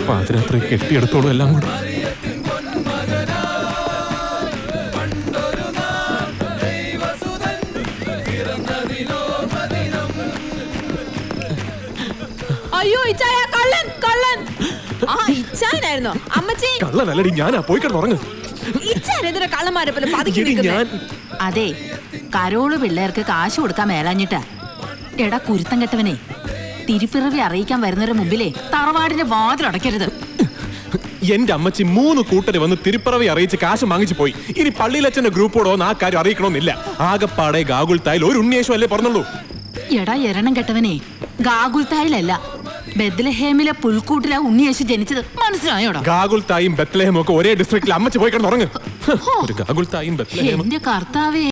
പാതിരാത്രി കെട്ടിയെടുത്തോളൂ എല്ലാം കൂടെ. അയ്യോ ഇച്ചായ, കള്ളൻ കള്ളൻ. ആ ഇച്ചായനായിരുന്നോ? അമ്മച്ചി കള്ളനല്ലടി ഞാനാ, പോയി കിടന്നുറങ്ങ്. ഇച്ചായനെതിരെ കള്ളന്മാരെ പോലെ പതുക്കി നിൽക്കുന്നേ. അതെ, കരോള് പിള്ളേർക്ക് കാശ് കൊടുക്കാൻ മേലാഞ്ഞിട്ടാ. എടാ കുരുത്തം കെട്ടവനെ, തിരുപ്പിറവി അറിയിക്കാൻ വരുന്നവരുടെ മുമ്പിലേ തറവാടിന്റെ വാതിലടയ്ക്കരുത്. എന്റെ അമ്മച്ചി 3 കൂട്ടര് വന്ന് തിരുപ്പിറവി അറിയിച്ച് കാശ് വാങ്ങിച്ചു പോയി. ഇനി പള്ളിയിലച്ഛന്റെ ഗ്രൂപ്പോടോ ആ കാര്യം അറിയിക്കണമെന്നില്ല. ആകപ്പാടെ ഗാഗുൽത്തായിൽ ഒരു ഉണ്ണിയേശു അല്ലേ പറഞ്ഞുള്ളൂ. എടാ എരണം കെട്ടവനെ, ഗാഗുൽത്തായിലല്ല ബെത്ലഹേമിലെ പുൽക്കൂട്ടിലാ ഉണ്ണിയേശു ജനിച്ചത്. മനസ്സിലായോടാ? ഗാഗുൽത്തായും ബെത്ലഹേമും ഒക്കെ ഒരേ ഡിസ്ട്രിക്റ്റിൽ. അമ്മച്ചി പോയി കിടന്നുറങ്ങ്. ഗാഗുൽത്തായും ബെത്ലഹേമും. എന്റെ കർത്താവേ.